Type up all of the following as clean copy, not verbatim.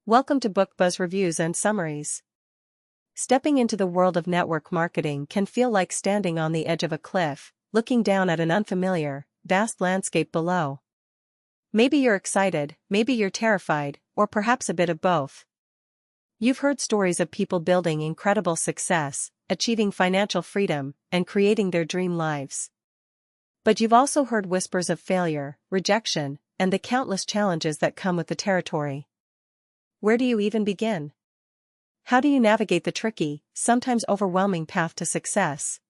Welcome to Book Buzz Reviews and Summaries. Stepping into the world of network marketing can feel like standing on the edge of a cliff, looking down at an unfamiliar, vast landscape below. Maybe you're excited, maybe you're terrified, or perhaps a bit of both. You've heard stories of people building incredible success, achieving financial freedom, and creating their dream lives. But you've also heard whispers of failure, rejection, and the countless challenges that come with the territory. Where do you even begin? How do you navigate the tricky, sometimes overwhelming path to success?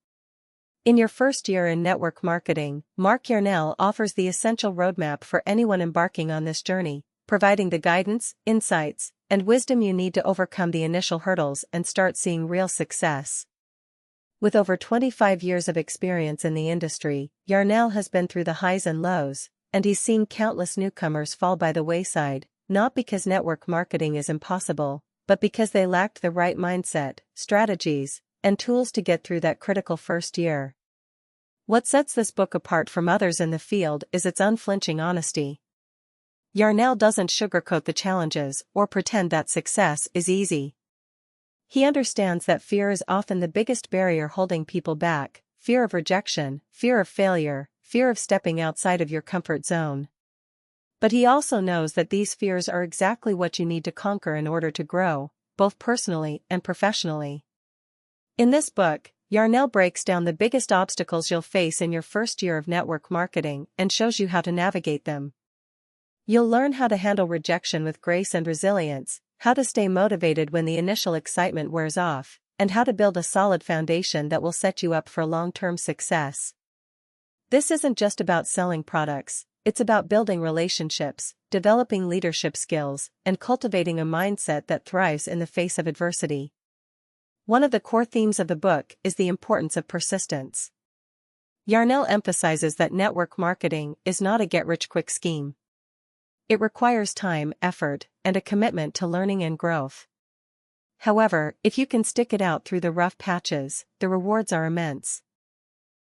In your first year in network marketing, Mark Yarnell offers the essential roadmap for anyone embarking on this journey, providing the guidance, insights, and wisdom you need to overcome the initial hurdles and start seeing real success. With over 25 years of experience in the industry, Yarnell has been through the highs and lows, and he's seen countless newcomers fall by the wayside, not because network marketing is impossible, but because they lacked the right mindset, strategies, and tools to get through that critical first year. What sets this book apart from others in the field is its unflinching honesty. Yarnell doesn't sugarcoat the challenges or pretend that success is easy. He understands that fear is often the biggest barrier holding people back: fear of rejection, fear of failure, fear of stepping outside of your comfort zone. But he also knows that these fears are exactly what you need to conquer in order to grow, both personally and professionally. In this book, Yarnell breaks down the biggest obstacles you'll face in your first year of network marketing and shows you how to navigate them. You'll learn how to handle rejection with grace and resilience, how to stay motivated when the initial excitement wears off, and how to build a solid foundation that will set you up for long-term success. This isn't just about selling products. It's about building relationships, developing leadership skills, and cultivating a mindset that thrives in the face of adversity. One of the core themes of the book is the importance of persistence. Yarnell emphasizes that network marketing is not a get-rich-quick scheme. It requires time, effort, and a commitment to learning and growth. However, if you can stick it out through the rough patches, the rewards are immense.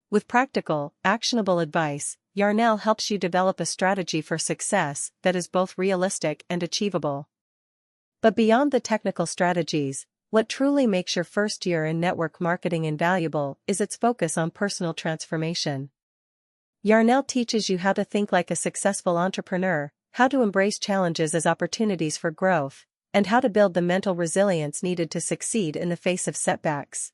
With practical, actionable advice, Yarnell helps you develop a strategy for success that is both realistic and achievable. But beyond the technical strategies, what truly makes your first year in network marketing invaluable is its focus on personal transformation. Yarnell teaches you how to think like a successful entrepreneur, how to embrace challenges as opportunities for growth, and how to build the mental resilience needed to succeed in the face of setbacks.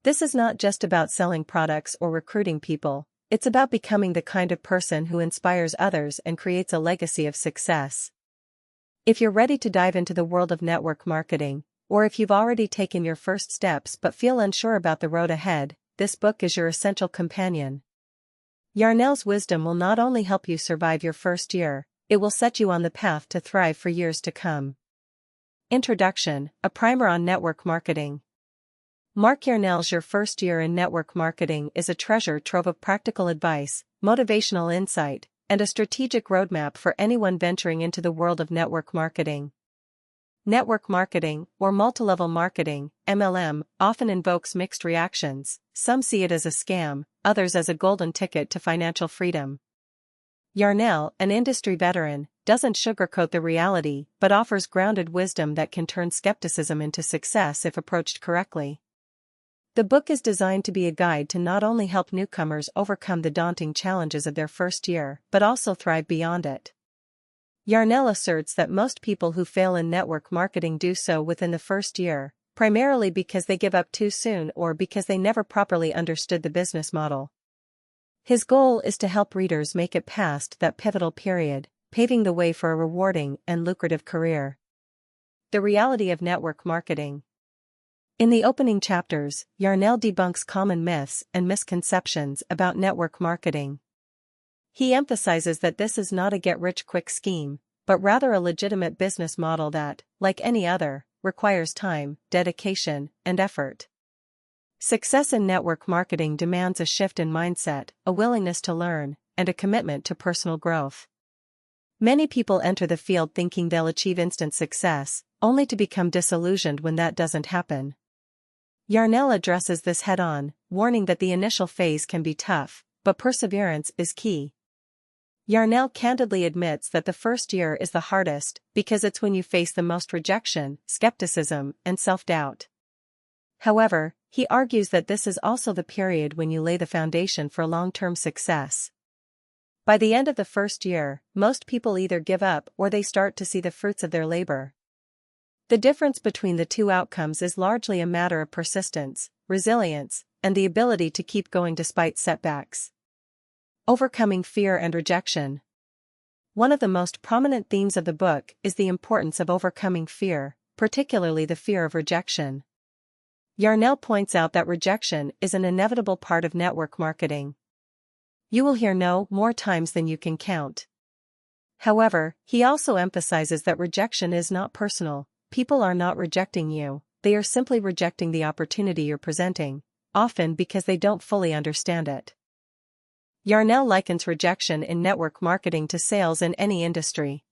This is not just about selling products or recruiting people. It's about becoming the kind of person who inspires others and creates a legacy of success. If you're ready to dive into the world of network marketing, or if you've already taken your first steps but feel unsure about the road ahead, this book is your essential companion. Yarnell's wisdom will not only help you survive your first year, it will set you on the path to thrive for years to come. Introduction: a primer on network marketing. Mark Yarnell's Your First Year in Network Marketing is a treasure trove of practical advice, motivational insight, and a strategic roadmap for anyone venturing into the world of network marketing. Network marketing, or multilevel marketing, MLM, often invokes mixed reactions. Some see it as a scam, others as a golden ticket to financial freedom. Yarnell, an industry veteran, doesn't sugarcoat the reality but offers grounded wisdom that can turn skepticism into success if approached correctly. The book is designed to be a guide to not only help newcomers overcome the daunting challenges of their first year, but also thrive beyond it. Yarnell asserts that most people who fail in network marketing do so within the first year, primarily because they give up too soon or because they never properly understood the business model. His goal is to help readers make it past that pivotal period, paving the way for a rewarding and lucrative career. The reality of network marketing. In the opening chapters, Yarnell debunks common myths and misconceptions about network marketing. He emphasizes that this is not a get-rich-quick scheme, but rather a legitimate business model that, like any other, requires time, dedication, and effort. Success in network marketing demands a shift in mindset, a willingness to learn, and a commitment to personal growth. Many people enter the field thinking they'll achieve instant success, only to become disillusioned when that doesn't happen. Yarnell addresses this head-on, warning that the initial phase can be tough, but perseverance is key. Yarnell candidly admits that the first year is the hardest because it's when you face the most rejection, skepticism, and self-doubt. However, he argues that this is also the period when you lay the foundation for long-term success. By the end of the first year, most people either give up or they start to see the fruits of their labor. The difference between the two outcomes is largely a matter of persistence, resilience, and the ability to keep going despite setbacks. Overcoming fear and rejection. One of the most prominent themes of the book is the importance of overcoming fear, particularly the fear of rejection. Yarnell points out that rejection is an inevitable part of network marketing. You will hear no more times than you can count. However, he also emphasizes that rejection is not personal. People are not rejecting you, they are simply rejecting the opportunity you're presenting, often because they don't fully understand it. Yarnell likens rejection in network marketing to sales in any industry.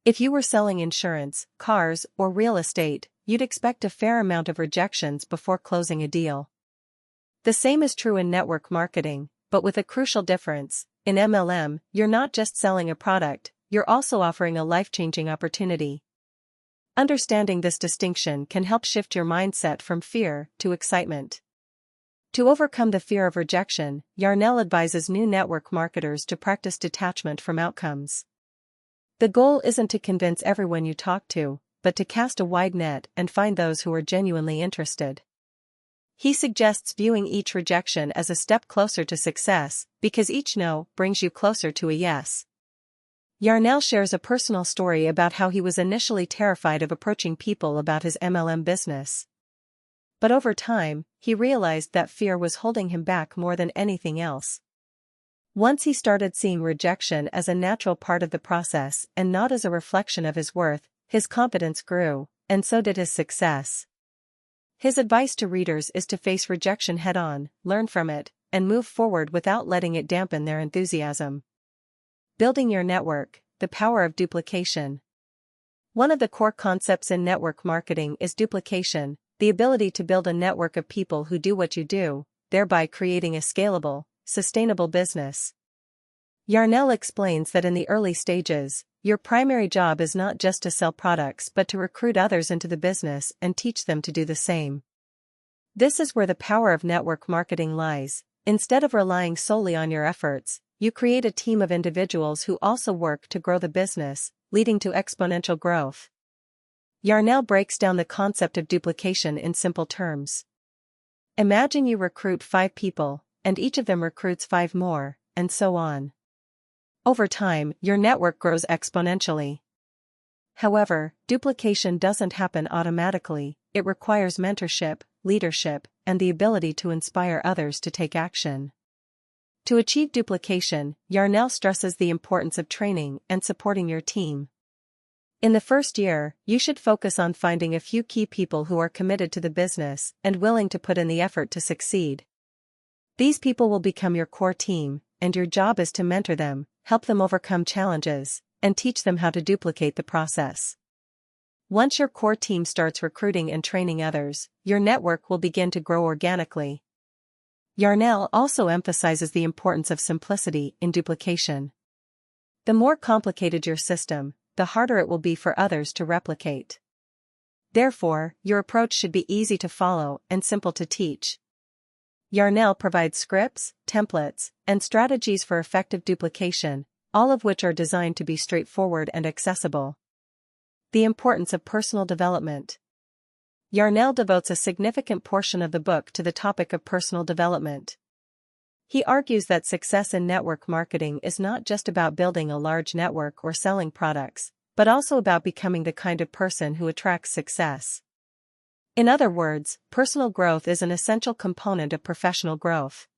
If you were selling insurance, cars, or real estate, you'd expect a fair amount of rejections before closing a deal. The same is true in network marketing, but with a crucial difference. In MLM, you're not just selling a product, you're also offering a life-changing opportunity. Understanding this distinction can help shift your mindset from fear to excitement. To overcome the fear of rejection, Yarnell advises new network marketers to practice detachment from outcomes. The goal isn't to convince everyone you talk to, but to cast a wide net and find those who are genuinely interested. He suggests viewing each rejection as a step closer to success, because each no brings you closer to a yes. Yarnell shares a personal story about how he was initially terrified of approaching people about his MLM business. But over time, he realized that fear was holding him back more than anything else. Once he started seeing rejection as a natural part of the process and not as a reflection of his worth, his confidence grew, and so did his success. His advice to readers is to face rejection head-on, learn from it, and move forward without letting it dampen their enthusiasm. Building your network, the power of duplication. One of the core concepts in network marketing is duplication, the ability to build a network of people who do what you do, thereby creating a scalable, sustainable business. Yarnell explains that in the early stages, your primary job is not just to sell products but to recruit others into the business and teach them to do the same. This is where the power of network marketing lies. Instead of relying solely on your efforts, you create a team of individuals who also work to grow the business, leading to exponential growth. Yarnell breaks down the concept of duplication in simple terms. Imagine you recruit 5 people, and each of them recruits 5 more, and so on. Over time, your network grows exponentially. However, duplication doesn't happen automatically, it requires mentorship, leadership, and the ability to inspire others to take action. To achieve duplication, Yarnell stresses the importance of training and supporting your team. In the first year, you should focus on finding a few key people who are committed to the business and willing to put in the effort to succeed. These people will become your core team, and your job is to mentor them, help them overcome challenges, and teach them how to duplicate the process. Once your core team starts recruiting and training others, your network will begin to grow organically. Yarnell also emphasizes the importance of simplicity in duplication. The more complicated your system, the harder it will be for others to replicate. Therefore, your approach should be easy to follow and simple to teach. Yarnell provides scripts, templates, and strategies for effective duplication, all of which are designed to be straightforward and accessible. The importance of personal development. Yarnell devotes a significant portion of the book to the topic of personal development. He argues that success in network marketing is not just about building a large network or selling products, but also about becoming the kind of person who attracts success. In other words, personal growth is an essential component of professional growth.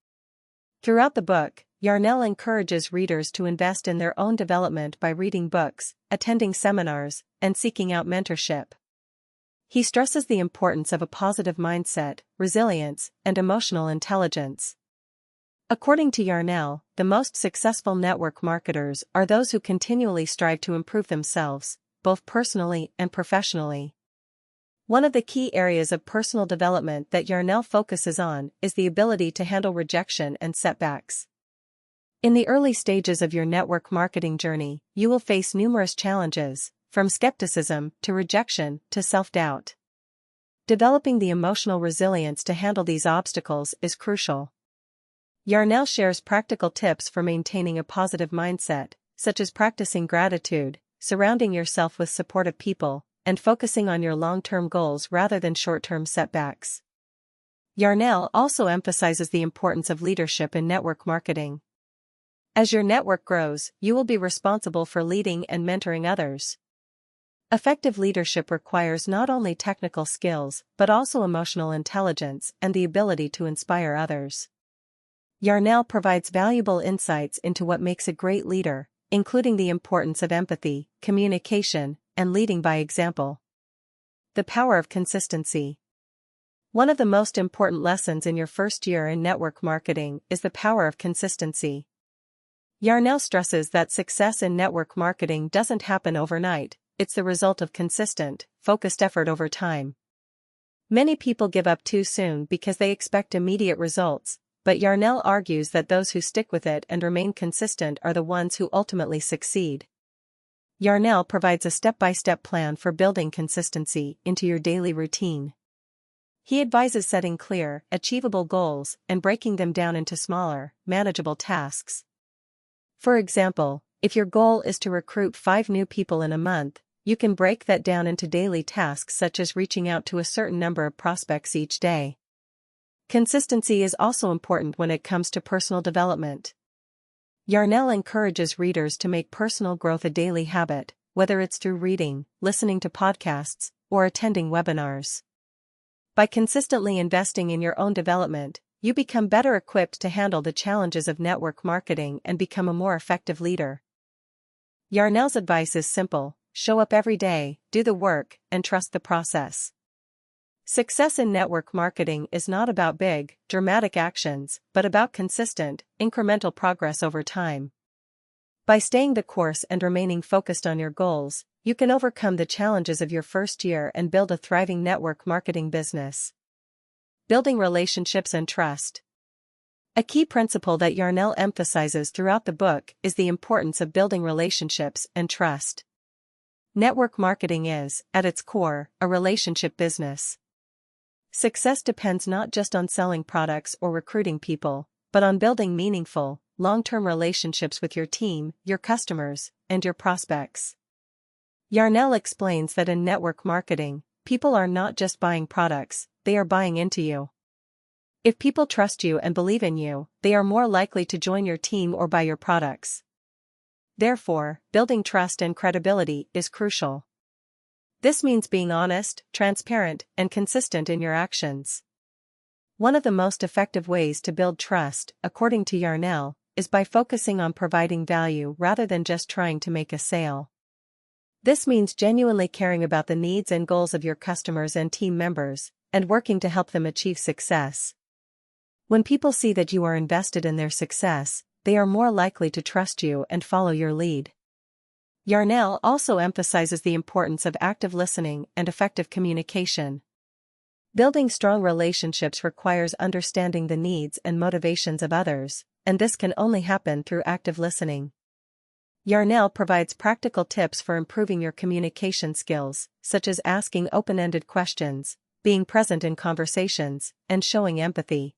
Throughout the book, Yarnell encourages readers to invest in their own development by reading books, attending seminars, and seeking out mentorship. He stresses the importance of a positive mindset, resilience, and emotional intelligence. According to Yarnell, the most successful network marketers are those who continually strive to improve themselves, both personally and professionally. One of the key areas of personal development that Yarnell focuses on is the ability to handle rejection and setbacks. In the early stages of your network marketing journey, you will face numerous challenges, from skepticism to rejection to self-doubt. Developing the emotional resilience to handle these obstacles is crucial. Yarnell shares practical tips for maintaining a positive mindset, such as practicing gratitude, surrounding yourself with supportive people, and focusing on your long-term goals rather than short-term setbacks. Yarnell also emphasizes the importance of leadership in network marketing. As your network grows, you will be responsible for leading and mentoring others. Effective leadership requires not only technical skills but also emotional intelligence and the ability to inspire others. Yarnell provides valuable insights into what makes a great leader, including the importance of empathy, communication, and leading by example. The power of consistency. One of the most important lessons in your first year in network marketing is the power of consistency. Yarnell stresses that success in network marketing doesn't happen overnight, it's the result of consistent, focused effort over time. Many people give up too soon because they expect immediate results, but Yarnell argues that those who stick with it and remain consistent are the ones who ultimately succeed. Yarnell provides a step-by-step plan for building consistency into your daily routine. He advises setting clear, achievable goals and breaking them down into smaller, manageable tasks. For example, if your goal is to recruit 5 new people in a month, you can break that down into daily tasks such as reaching out to a certain number of prospects each day. Consistency is also important when it comes to personal development. Yarnell encourages readers to make personal growth a daily habit, whether it's through reading, listening to podcasts, or attending webinars. By consistently investing in your own development, you become better equipped to handle the challenges of network marketing and become a more effective leader. Yarnell's advice is simple: show up every day, do the work, and trust the process. Success in network marketing is not about big, dramatic actions, but about consistent, incremental progress over time. By staying the course and remaining focused on your goals, you can overcome the challenges of your first year and build a thriving network marketing business. Building relationships and trust. A key principle that Yarnell emphasizes throughout the book is the importance of building relationships and trust. Network marketing is, at its core, a relationship business. Success depends not just on selling products or recruiting people, but on building meaningful, long-term relationships with your team, your customers, and your prospects. Yarnell explains that in network marketing, people are not just buying products, they are buying into you. If people trust you and believe in you, they are more likely to join your team or buy your products. Therefore, building trust and credibility is crucial. This means being honest, transparent, and consistent in your actions. One of the most effective ways to build trust, according to Yarnell, is by focusing on providing value rather than just trying to make a sale. This means genuinely caring about the needs and goals of your customers and team members, and working to help them achieve success. When people see that you are invested in their success, they are more likely to trust you and follow your lead. Yarnell also emphasizes the importance of active listening and effective communication. Building strong relationships requires understanding the needs and motivations of others, and this can only happen through active listening. Yarnell provides practical tips for improving your communication skills, such as asking open-ended questions, being present in conversations, and showing empathy.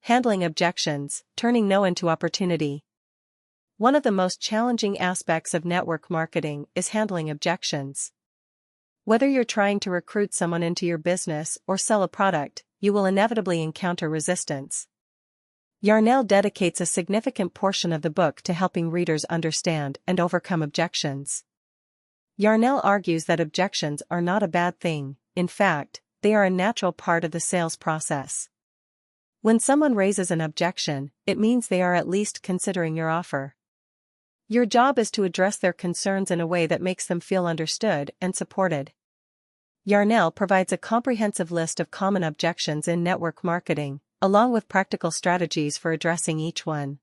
Handling objections, turning no into opportunity. One of the most challenging aspects of network marketing is handling objections. Whether you're trying to recruit someone into your business or sell a product, you will inevitably encounter resistance. Yarnell dedicates a significant portion of the book to helping readers understand and overcome objections. Yarnell argues that objections are not a bad thing; in fact, they are a natural part of the sales process. When someone raises an objection, it means they are at least considering your offer. Your job is to address their concerns in a way that makes them feel understood and supported. Yarnell provides a comprehensive list of common objections in network marketing, along with practical strategies for addressing each one.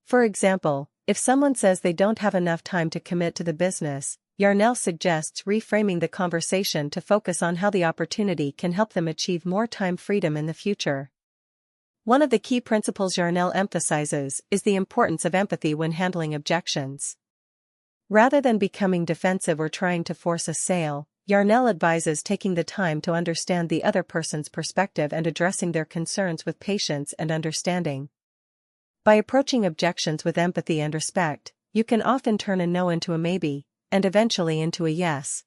For example, if someone says they don't have enough time to commit to the business, Yarnell suggests reframing the conversation to focus on how the opportunity can help them achieve more time freedom in the future. One of the key principles Yarnell emphasizes is the importance of empathy when handling objections. Rather than becoming defensive or trying to force a sale, Yarnell advises taking the time to understand the other person's perspective and addressing their concerns with patience and understanding. By approaching objections with empathy and respect, you can often turn a no into a maybe, and eventually into a yes.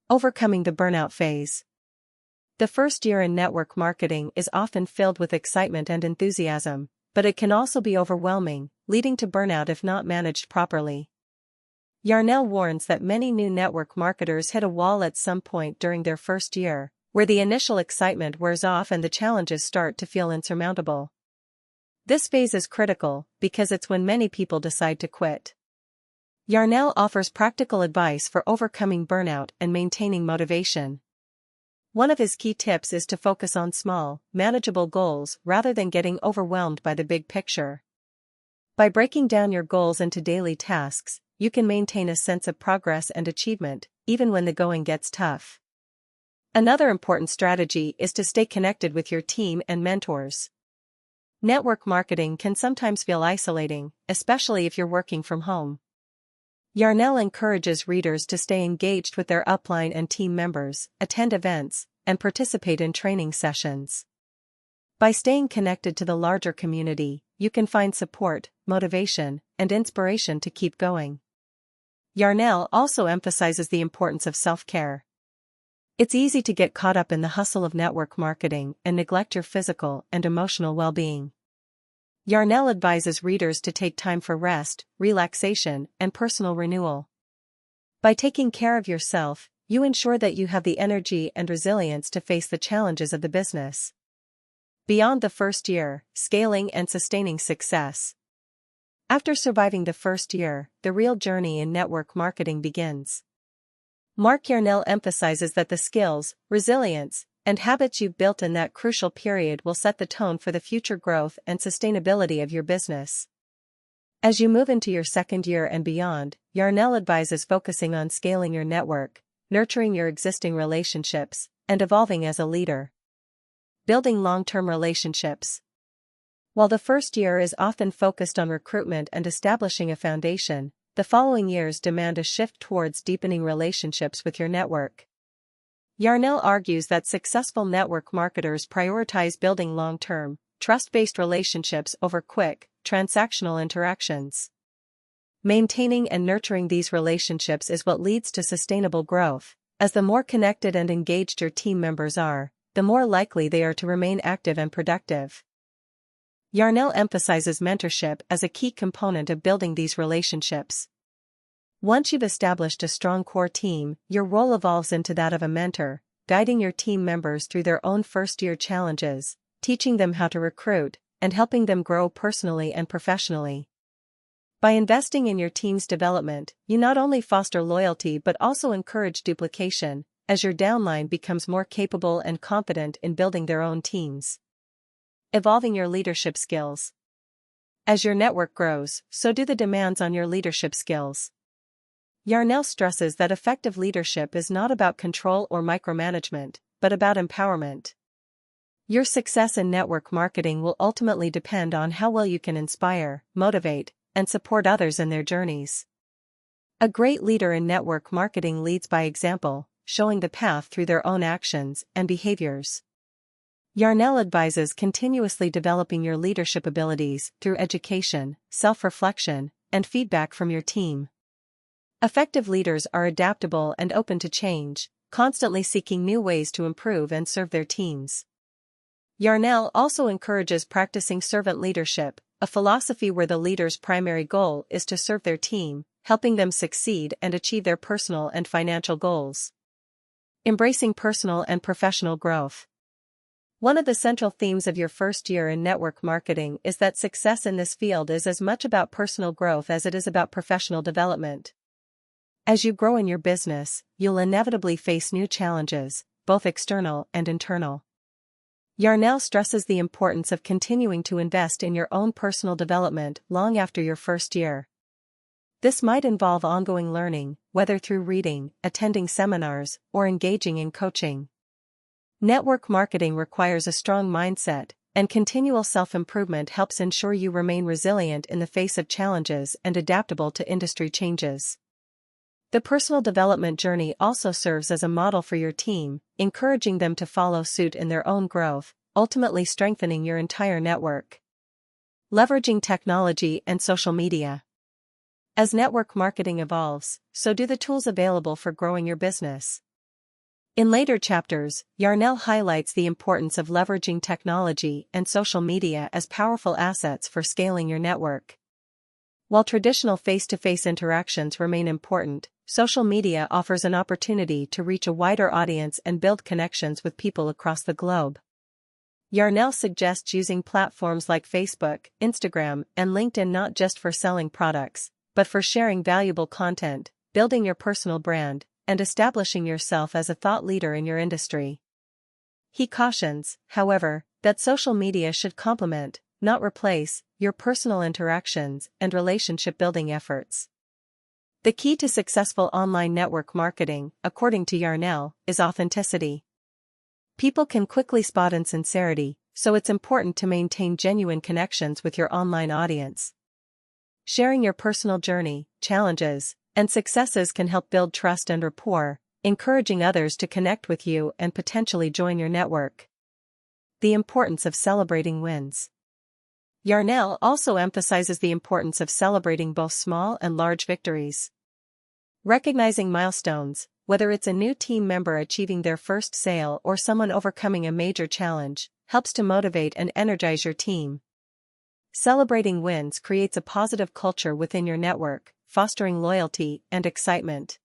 Overcoming the burnout phase. The first year in network marketing is often filled with excitement and enthusiasm, but it can also be overwhelming, leading to burnout if not managed properly. Yarnell warns that many new network marketers hit a wall at some point during their first year, where the initial excitement wears off and the challenges start to feel insurmountable. This phase is critical because it's when many people decide to quit. Yarnell offers practical advice for overcoming burnout and maintaining motivation. One of his key tips is to focus on small, manageable goals rather than getting overwhelmed by the big picture. By breaking down your goals into daily tasks, you can maintain a sense of progress and achievement, even when the going gets tough. Another important strategy is to stay connected with your team and mentors. Network marketing can sometimes feel isolating, especially if you're working from home. Yarnell encourages readers to stay engaged with their upline and team members, attend events, and participate in training sessions. By staying connected to the larger community, you can find support, motivation, and inspiration to keep going. Yarnell also emphasizes the importance of self-care. It's easy to get caught up in the hustle of network marketing and neglect your physical and emotional well-being. Yarnell advises readers to take time for rest, relaxation, and personal renewal. By taking care of yourself, you ensure that you have the energy and resilience to face the challenges of the business. Beyond the first year, scaling and sustaining success. After surviving the first year, the real journey in network marketing begins. Mark Yarnell emphasizes that the skills, resilience, and habits you've built in that crucial period will set the tone for the future growth and sustainability of your business. As you move into your second year and beyond, Yarnell advises focusing on scaling your network, nurturing your existing relationships, and evolving as a leader. Building long-term relationships. While the first year is often focused on recruitment and establishing a foundation, the following years demand a shift towards deepening relationships with your network. Yarnell argues that successful network marketers prioritize building long-term, trust-based relationships over quick, transactional interactions. Maintaining and nurturing these relationships is what leads to sustainable growth, as the more connected and engaged your team members are, the more likely they are to remain active and productive. Yarnell emphasizes mentorship as a key component of building these relationships. Once you've established a strong core team, your role evolves into that of a mentor, guiding your team members through their own first-year challenges, teaching them how to recruit, and helping them grow personally and professionally. By investing in your team's development, you not only foster loyalty but also encourage duplication, as your downline becomes more capable and confident in building their own teams. Evolving your leadership skills. As your network grows, so do the demands on your leadership skills. Yarnell stresses that effective leadership is not about control or micromanagement, but about empowerment. Your success in network marketing will ultimately depend on how well you can inspire, motivate, and support others in their journeys. A great leader in network marketing leads by example, showing the path through their own actions and behaviors. Yarnell advises continuously developing your leadership abilities through education, self-reflection, and feedback from your team. Effective leaders are adaptable and open to change, constantly seeking new ways to improve and serve their teams. Yarnell also encourages practicing servant leadership, a philosophy where the leader's primary goal is to serve their team, helping them succeed and achieve their personal and financial goals. Embracing personal and professional growth. One of the central themes of your first year in network marketing is that success in this field is as much about personal growth as it is about professional development. As you grow in your business, you'll inevitably face new challenges, both external and internal. Yarnell stresses the importance of continuing to invest in your own personal development long after your first year. This might involve ongoing learning, whether through reading, attending seminars, or engaging in coaching. Network marketing requires a strong mindset, and continual self-improvement helps ensure you remain resilient in the face of challenges and adaptable to industry changes. The personal development journey also serves as a model for your team, encouraging them to follow suit in their own growth, ultimately strengthening your entire network. Leveraging technology and social media. As network marketing evolves, so do the tools available for growing your business. In later chapters, Yarnell highlights the importance of leveraging technology and social media as powerful assets for scaling your network. While traditional face-to-face interactions remain important, social media offers an opportunity to reach a wider audience and build connections with people across the globe. Yarnell suggests using platforms like Facebook, Instagram, and LinkedIn not just for selling products, but for sharing valuable content, building your personal brand, and establishing yourself as a thought leader in your industry. He cautions, however, that social media should complement, not replace, your personal interactions and relationship-building efforts. The key to successful online network marketing, according to Yarnell, is authenticity. People can quickly spot insincerity, so it's important to maintain genuine connections with your online audience. Sharing your personal journey, challenges, and successes can help build trust and rapport, encouraging others to connect with you and potentially join your network. The importance of celebrating wins. Yarnell also emphasizes the importance of celebrating both small and large victories. Recognizing milestones, whether it's a new team member achieving their first sale or someone overcoming a major challenge, helps to motivate and energize your team. Celebrating wins creates a positive culture within your network, fostering loyalty and excitement.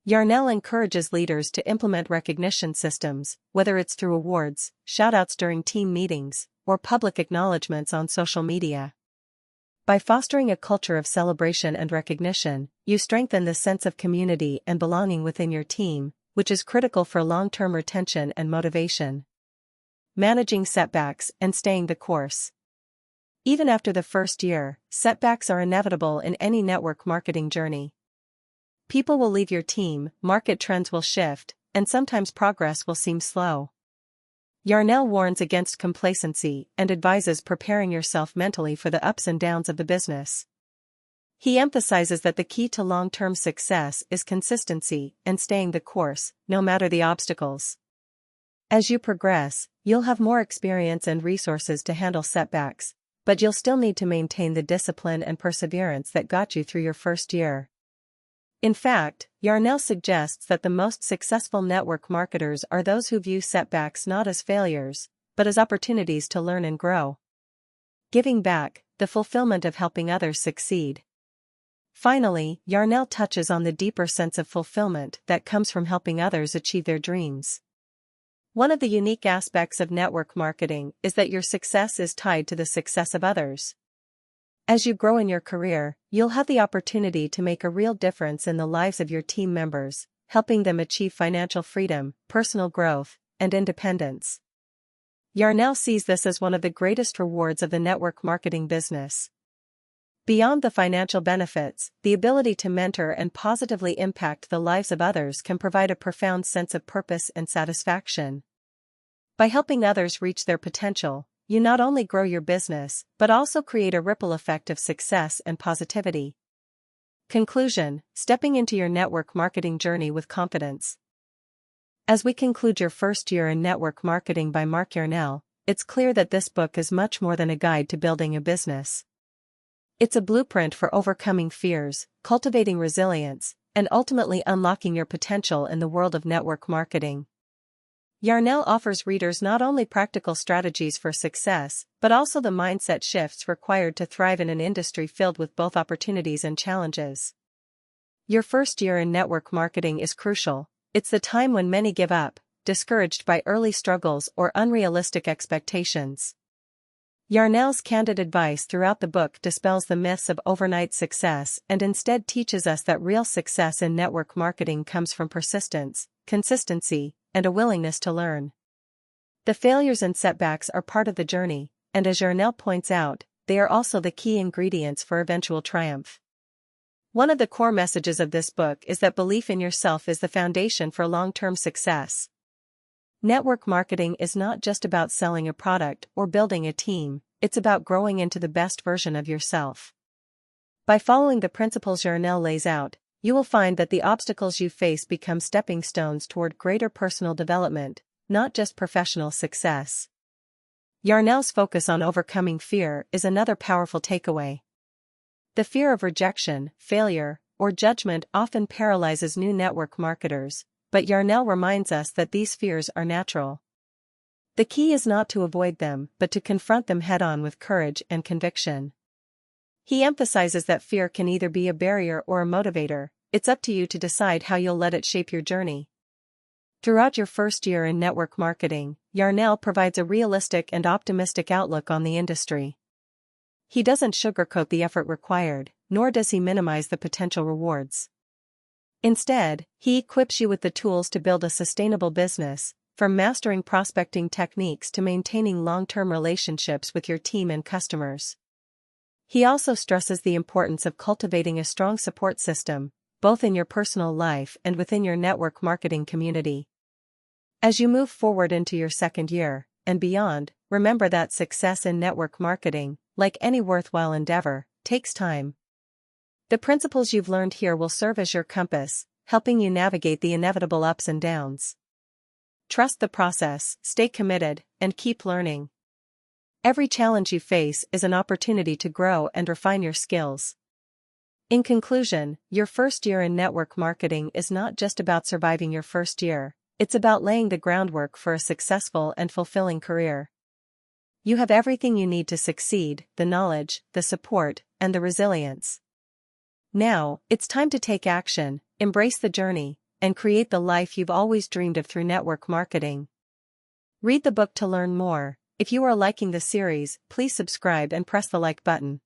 Yarnell encourages leaders to implement recognition systems, whether it's through awards, shoutouts during team meetings, or public acknowledgments on social media. By fostering a culture of celebration and recognition, you strengthen the sense of community and belonging within your team, which is critical for long-term retention and motivation. Managing setbacks and staying the course. Even after the first year, setbacks are inevitable in any network marketing journey. People will leave your team, market trends will shift, and sometimes progress will seem slow. Yarnell warns against complacency and advises preparing yourself mentally for the ups and downs of the business. He emphasizes that the key to long-term success is consistency and staying the course, no matter the obstacles. As you progress, you'll have more experience and resources to handle setbacks, but you'll still need to maintain the discipline and perseverance that got you through your first year. In fact, Yarnell suggests that the most successful network marketers are those who view setbacks not as failures, but as opportunities to learn and grow. Giving back, the fulfillment of helping others succeed. Finally, Yarnell touches on the deeper sense of fulfillment that comes from helping others achieve their dreams. One of the unique aspects of network marketing is that your success is tied to the success of others. As you grow in your career, you'll have the opportunity to make a real difference in the lives of your team members, helping them achieve financial freedom, personal growth, and independence. Yarnell sees this as one of the greatest rewards of the network marketing business. Beyond the financial benefits, the ability to mentor and positively impact the lives of others can provide a profound sense of purpose and satisfaction. By helping others reach their potential, you not only grow your business, but also create a ripple effect of success and positivity. Conclusion: stepping into your network marketing journey with confidence. As we conclude your first year in network marketing by Mark Yarnell, it's clear that this book is much more than a guide to building a business. It's a blueprint for overcoming fears, cultivating resilience, and ultimately unlocking your potential in the world of network marketing. Yarnell offers readers not only practical strategies for success, but also the mindset shifts required to thrive in an industry filled with both opportunities and challenges. Your first year in network marketing is crucial. It's the time when many give up, discouraged by early struggles or unrealistic expectations. Yarnell's candid advice throughout the book dispels the myths of overnight success and instead teaches us that real success in network marketing comes from persistence, consistency, and a willingness to learn. The failures and setbacks are part of the journey, and as Yarnell points out, they are also the key ingredients for eventual triumph. One of the core messages of this book is that belief in yourself is the foundation for long-term success. Network marketing is not just about selling a product or building a team, it's about growing into the best version of yourself. By following the principles Yarnell lays out, you will find that the obstacles you face become stepping stones toward greater personal development, not just professional success. Yarnell's focus on overcoming fear is another powerful takeaway. The fear of rejection, failure, or judgment often paralyzes new network marketers, but Yarnell reminds us that these fears are natural. The key is not to avoid them, but to confront them head-on with courage and conviction. He emphasizes that fear can either be a barrier or a motivator. It's up to you to decide how you'll let it shape your journey. Throughout your first year in network marketing, Yarnell provides a realistic and optimistic outlook on the industry. He doesn't sugarcoat the effort required, nor does he minimize the potential rewards. Instead, he equips you with the tools to build a sustainable business, from mastering prospecting techniques to maintaining long-term relationships with your team and customers. He also stresses the importance of cultivating a strong support system, both in your personal life and within your network marketing community. As you move forward into your second year, and beyond, remember that success in network marketing, like any worthwhile endeavor, takes time. The principles you've learned here will serve as your compass, helping you navigate the inevitable ups and downs. Trust the process, stay committed, and keep learning. Every challenge you face is an opportunity to grow and refine your skills. In conclusion, your first year in network marketing is not just about surviving your first year, it's about laying the groundwork for a successful and fulfilling career. You have everything you need to succeed: the knowledge, the support, and the resilience. Now, it's time to take action, embrace the journey, and create the life you've always dreamed of through network marketing. Read the book to learn more. If you are liking the series, please subscribe and press the like button.